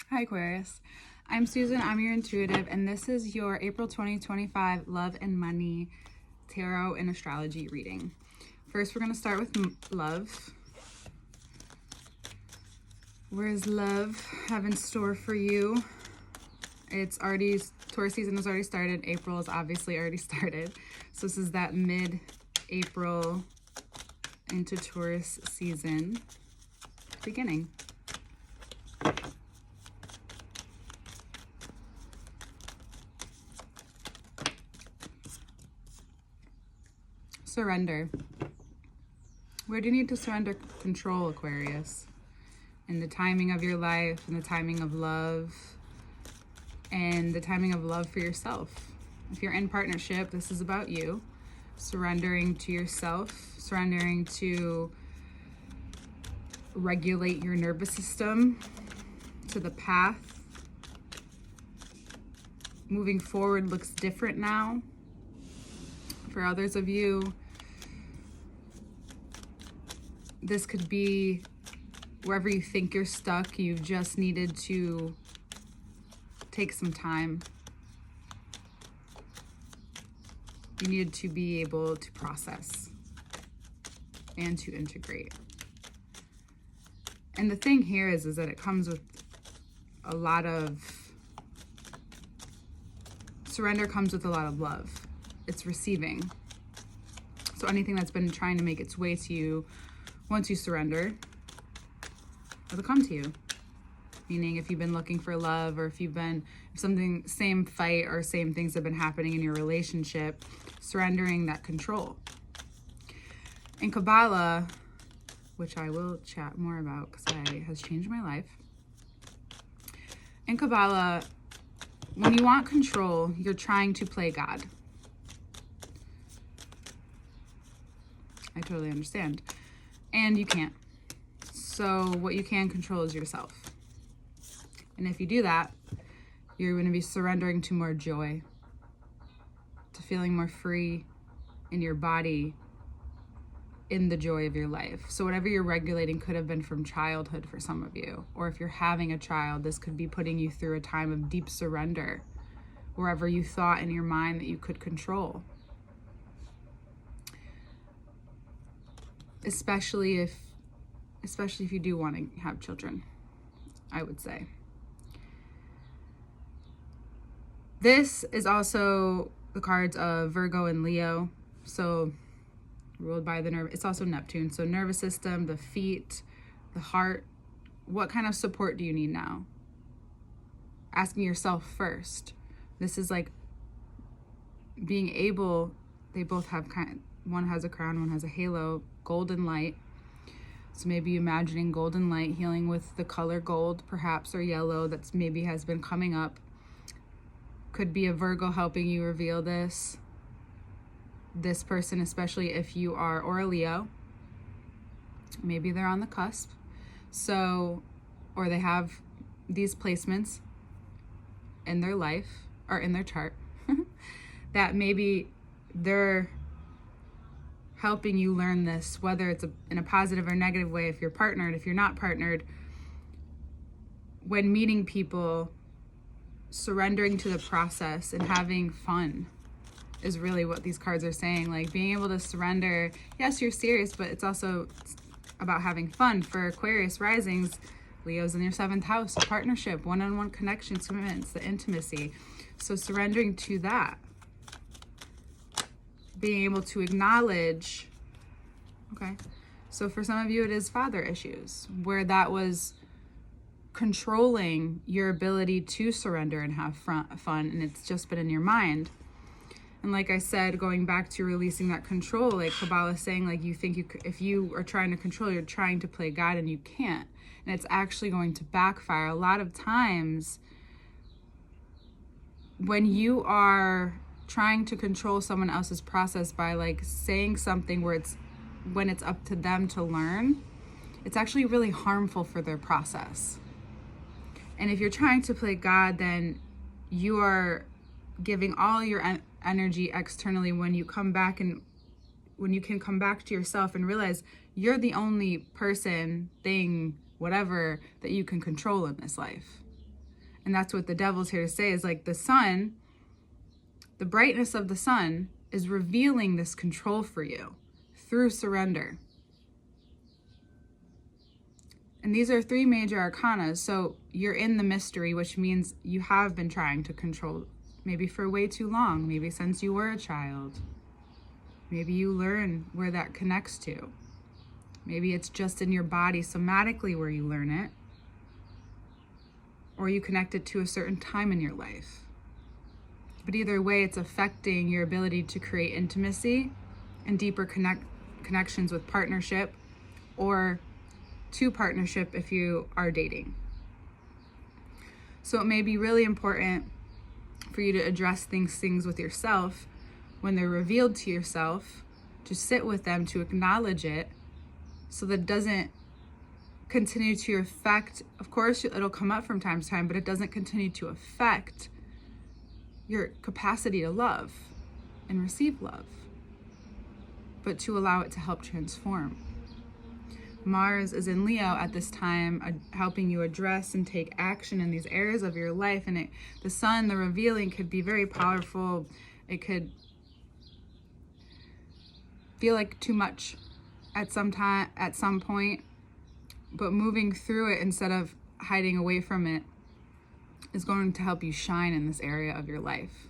Hi Aquarius, I'm Susan, I'm your intuitive, and this is your April 2025 Love and Money Tarot and Astrology reading. First, we're going to start with love. Where is love have in store for you? It's already, Taurus season has already started. April has obviously already started. So this is that mid-April into Taurus season beginning. Surrender. Where do you need to surrender control, Aquarius? In the timing of your life, in the timing of love, and the timing of love for yourself. If you're in partnership, this is about you. Surrendering to yourself, surrendering to regulate your nervous system, to the path. Moving forward looks different now. For others of you, this could be wherever you think you're stuck, you've just needed to take some time. You needed to be able to process and to integrate. And the thing here is that it comes with a lot of, surrender comes with a lot of love. It's receiving. So anything that's been trying to make its way to you, once you surrender, it'll come to you. Meaning if you've been looking for love, or if something, same fight or same things have been happening in your relationship, surrendering that control. In Kabbalah, which I will chat more about because it has changed my life. In Kabbalah, when you want control, you're trying to play God. I totally understand. And you can't. So what you can control is yourself. And if you do that, you're going to be surrendering to more joy, to feeling more free in your body, in the joy of your life. So whatever you're regulating could have been from childhood for some of you. Or if you're having a child, this could be putting you through a time of deep surrender, wherever you thought in your mind that you could control. Especially if you do want to have children, I would say. This is also the cards of Virgo and Leo. So ruled by the nerve. It's also Neptune. So nervous system, the feet, the heart. What kind of support do you need now? Asking yourself first. This is like being able, they both have one has a crown, one has a halo, golden light. So maybe imagining golden light healing with the color gold, perhaps, or yellow that's maybe has been coming up. Could be a Virgo helping you reveal this person, especially if you are, or a Leo. Maybe they're on the cusp. So, or they have these placements in their life or in their chart that maybe they're helping you learn this, whether it's in a positive or negative way. If you're partnered, if you're not partnered, when meeting people, surrendering to the process and having fun is really what these cards are saying. Like being able to surrender. Yes, you're serious, but it's also about having fun. For Aquarius risings, Leo's in your 7th house, partnership, one-on-one connections, commitments, the intimacy. So surrendering to that. Being able to acknowledge, okay, so for some of you it is father issues, where that was controlling your ability to surrender and have fun, and it's just been in your mind. And like I said, going back to releasing that control, like Kabbalah is saying, like you think if you are trying to control, you're trying to play God, and you can't. And it's actually going to backfire. A lot of times when you are trying to control someone else's process by like saying something when it's up to them to learn, it's actually really harmful for their process. And if you're trying to play God, then you are giving all your energy externally. When you come back, and when you can come back to yourself and realize you're the only person, thing, whatever that you can control in this life. And that's what the devil's here to say, is like the sun, the brightness of the sun is revealing this control for you through surrender. And these are 3 major arcana. So you're in the mystery, which means you have been trying to control, maybe for way too long, maybe since you were a child. Maybe you learn where that connects to. Maybe it's just in your body somatically where you learn it. Or you connect it to a certain time in your life. But either way, it's affecting your ability to create intimacy and deeper connections with partnership, or to partnership if you are dating. So it may be really important for you to address things with yourself when they're revealed to yourself, to sit with them, to acknowledge it, so that it doesn't continue to affect. Of course, it'll come up from time to time, but it doesn't continue to affect your capacity to love and receive love, but to allow it to help transform. Mars is in Leo at this time, helping you address and take action in these areas of your life. And the sun, the revealing, could be very powerful. It could feel like too much at some point, but moving through it instead of hiding away from it is going to help you shine in this area of your life.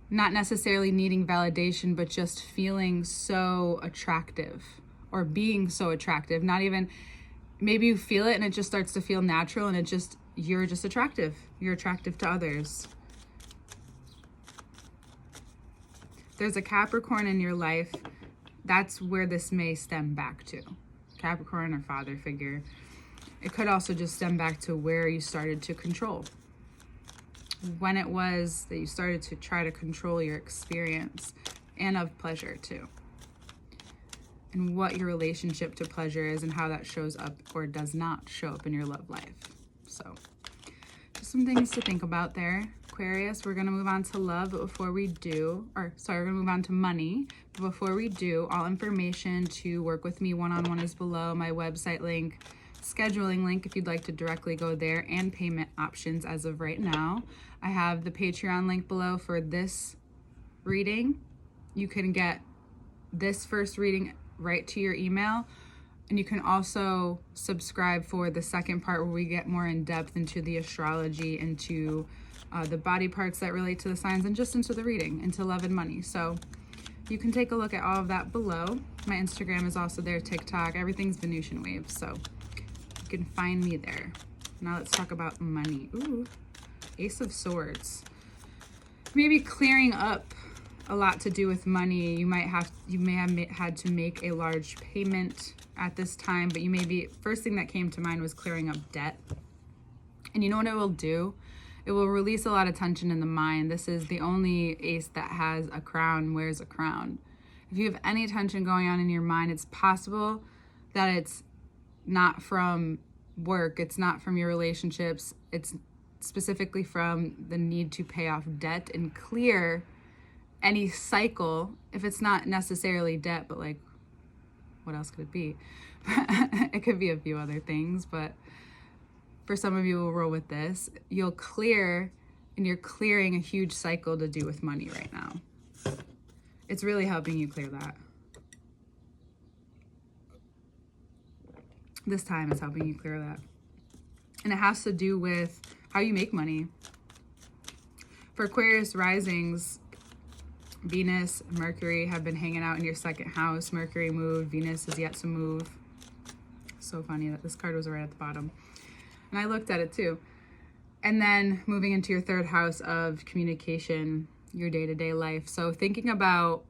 Not necessarily needing validation, but just feeling so attractive, or being so attractive. Not even, maybe you feel it and it just starts to feel natural, and you're just attractive. You're attractive to others. There's a Capricorn in your life. That's where this may stem back to. Capricorn or father figure. It could also just stem back to where you started to control. When it was that you started to try to control your experience, and of pleasure too. And what your relationship to pleasure is, and how that shows up or does not show up in your love life. So just some things to think about there. Aquarius, we're going to move on to love, but before we do, we're going to move on to money. But before we do, all information to work with me one-on-one is below. My website link, scheduling link if you'd like to directly go there, and payment options as of right now. I have the Patreon link below for this reading. You can get this first reading right to your email, and you can also subscribe for the second part, where we get more in depth into the astrology, into the body parts that relate to the signs, and just into the reading, into love and money. So you can take a look at all of that below. My Instagram is also there, TikTok, everything's Venusian Waves, so you can find me there. Now let's talk about money. Ooh, Ace of Swords. Maybe clearing up a lot to do with money. You may have had to make a large payment at this time, but first thing that came to mind was clearing up debt. And you know what it will do? It will release a lot of tension in the mind. This is the only ace that has a crown, wears a crown. If you have any tension going on in your mind, it's possible that it's not from work, it's not from your relationships, it's specifically from the need to pay off debt and clear any cycle. If it's not necessarily debt, but like, what else could it be? It could be a few other things, but for some of you, we'll roll with this. You'll clear, and you're clearing a huge cycle to do with money right now. It's really helping you clear that. This time it's helping you clear that. And it has to do with how you make money. For Aquarius risings, Venus, Mercury have been hanging out in your second house. Mercury moved, Venus is yet to move. So funny that this card was right at the bottom. And I looked at it too. And then moving into your third house of communication, your day-to-day life. So thinking about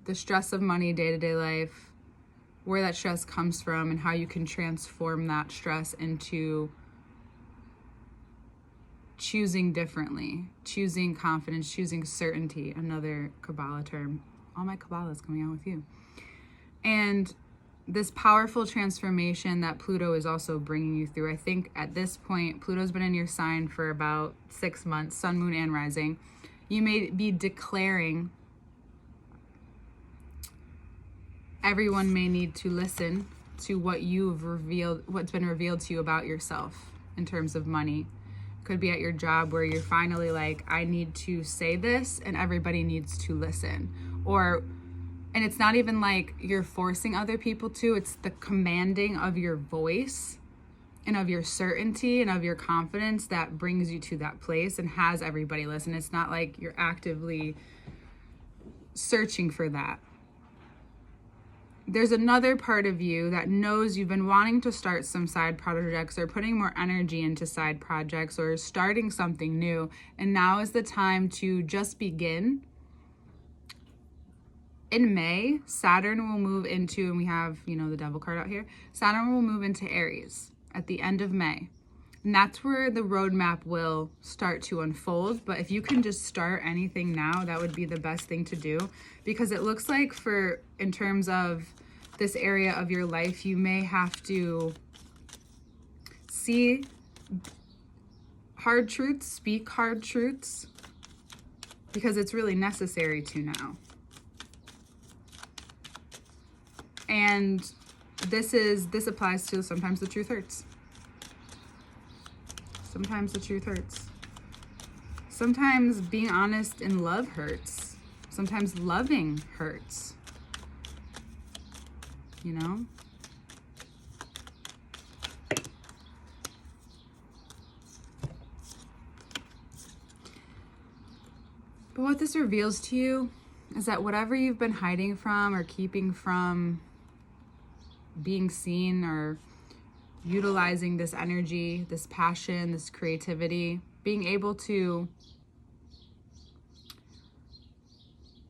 the stress of money, day-to-day life, where that stress comes from, and how you can transform that stress into choosing differently, choosing confidence, choosing certainty, another Kabbalah term. All my Kabbalah is coming out with you. And this powerful transformation that Pluto is also bringing you through. I think at this point, Pluto's been in your sign for about 6 months, sun, moon, and rising. You may be declaring, everyone may need to listen to what you've revealed, what's been revealed to you about yourself. in terms of money. Could be at your job where you're finally like, I need to say this and everybody needs to listen. And it's not even like you're forcing other people to, it's the commanding of your voice and of your certainty and of your confidence that brings you to that place and has everybody listen. It's not like you're actively searching for that. There's another part of you that knows you've been wanting to start some side projects or putting more energy into side projects or starting something new. And now is the time to just begin. In May, Saturn will move into, and we have, the devil card out here. Saturn will move into Aries at the end of May. And that's where the roadmap will start to unfold. But if you can just start anything now, that would be the best thing to do. Because it looks like in terms of this area of your life, you may have to see hard truths, speak hard truths, because it's really necessary to now. And this applies to sometimes the truth hurts. Sometimes the truth hurts. Sometimes being honest in love hurts. Sometimes loving hurts. But what this reveals to you is that whatever you've been hiding from or keeping from being seen or utilizing this energy, this passion, this creativity, being able to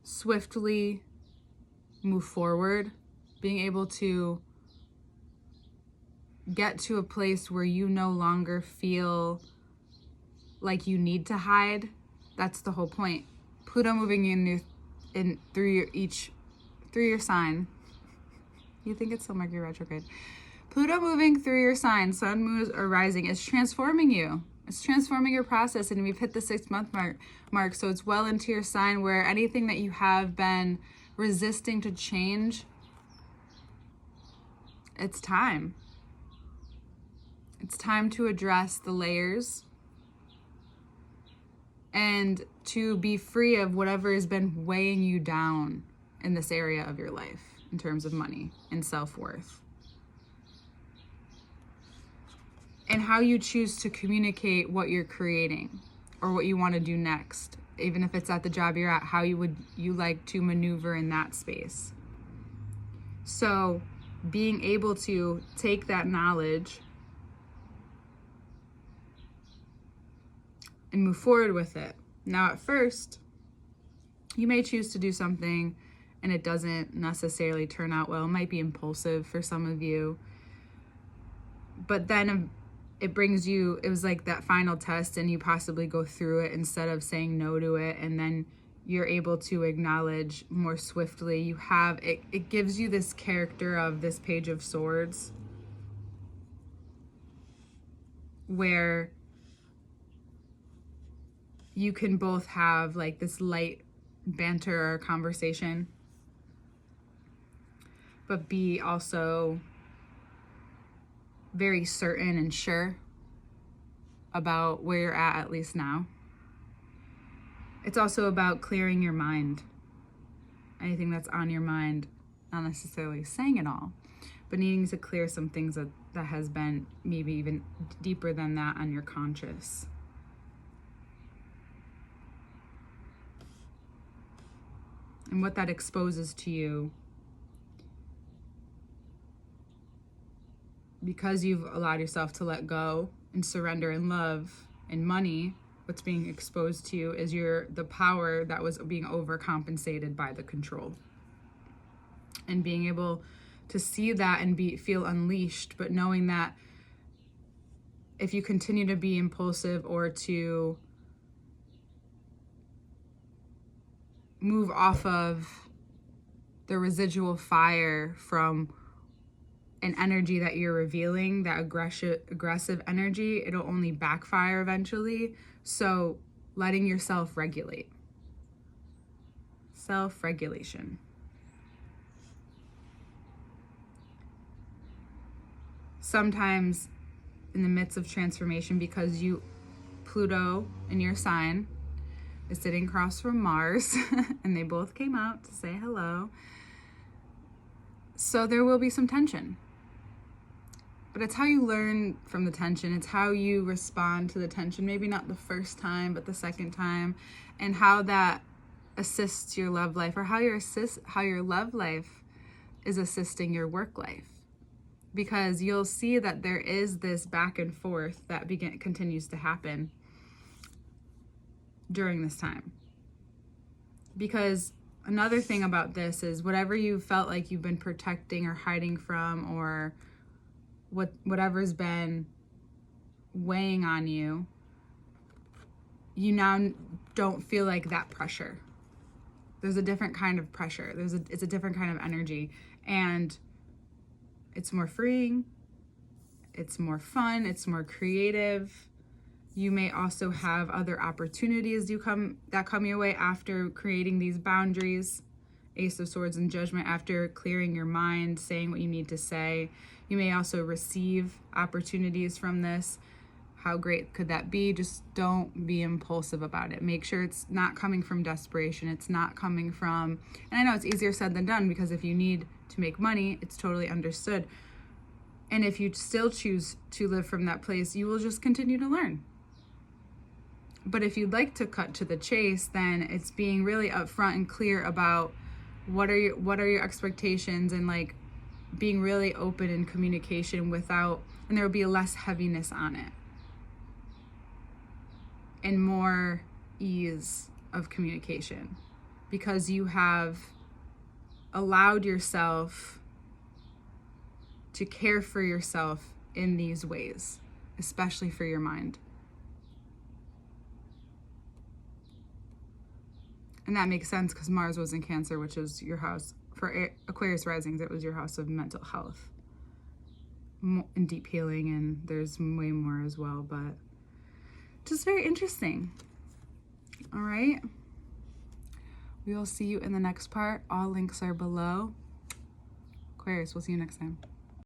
swiftly move forward, being able to get to a place where you no longer feel like you need to hide. That's the whole point. Pluto moving through your sign. You think it's still Mercury retrograde. Pluto moving through your sign, sun, moon, or rising, is transforming you. It's transforming your process, and we've hit the 6-month mark, so it's well into your sign where anything that you have been resisting to change, it's time. It's time to address the layers and to be free of whatever has been weighing you down in this area of your life in terms of money and self-worth. And how you choose to communicate what you're creating or what you want to do next, even if it's at the job you're at, how you like to maneuver in that space. So being able to take that knowledge and move forward with it. Now, at first, you may choose to do something and it doesn't necessarily turn out well. It might be impulsive for some of you. But then it was like that final test and you possibly go through it instead of saying no to it. And then you're able to acknowledge more swiftly. It gives you this character of this Page of Swords where you can both have like this light banter or conversation, but be also very certain and sure about where you're at least now. It's also about clearing your mind. Anything that's on your mind, not necessarily saying it all, but needing to clear some things that has been maybe even deeper than that on your conscious. And what that exposes to you, because you've allowed yourself to let go and surrender in love and money, what's being exposed to you is the power that was being overcompensated by the control. And being able to see that and feel unleashed, but knowing that if you continue to be impulsive or to move off of the residual fire from an energy that you're revealing, that aggressive energy, it'll only backfire eventually. So letting yourself regulate. Self-regulation. Sometimes in the midst of transformation because Pluto in your sign is sitting across from Mars and they both came out to say hello. So there will be some tension. But it's how you learn from the tension. It's how you respond to the tension. Maybe not the first time, but the second time. And how that assists your love life, or how your love life is assisting your work life. Because you'll see that there is this back and forth that continues to happen during this time. Because another thing about this is whatever you felt like you've been protecting or hiding from, or whatever's been weighing on you, you now don't feel like that pressure. There's a different kind of pressure. It's a different kind of energy, and it's more freeing. It's more fun. It's more creative. You may also have other opportunities that come your way after creating these boundaries. Ace of Swords and Judgment, after clearing your mind, saying what you need to say. You may also receive opportunities from this. How great could that be? Just don't be impulsive about it. Make sure it's not coming from desperation. It's not coming from, and I know it's easier said than done, because if you need to make money, it's totally understood. And if you still choose to live from that place, you will just continue to learn. But if you'd like to cut to the chase, then it's being really upfront and clear about what are your expectations, and like being really open in communication and there will be less heaviness on it and more ease of communication, because you have allowed yourself to care for yourself in these ways, especially for your mind. And that makes sense because Mars was in Cancer, which is your house. For Aquarius risings, it was your house of mental health and deep healing, and there's way more as well, but just very interesting. All right. We will see you in the next part. All links are below. Aquarius, we'll see you next time.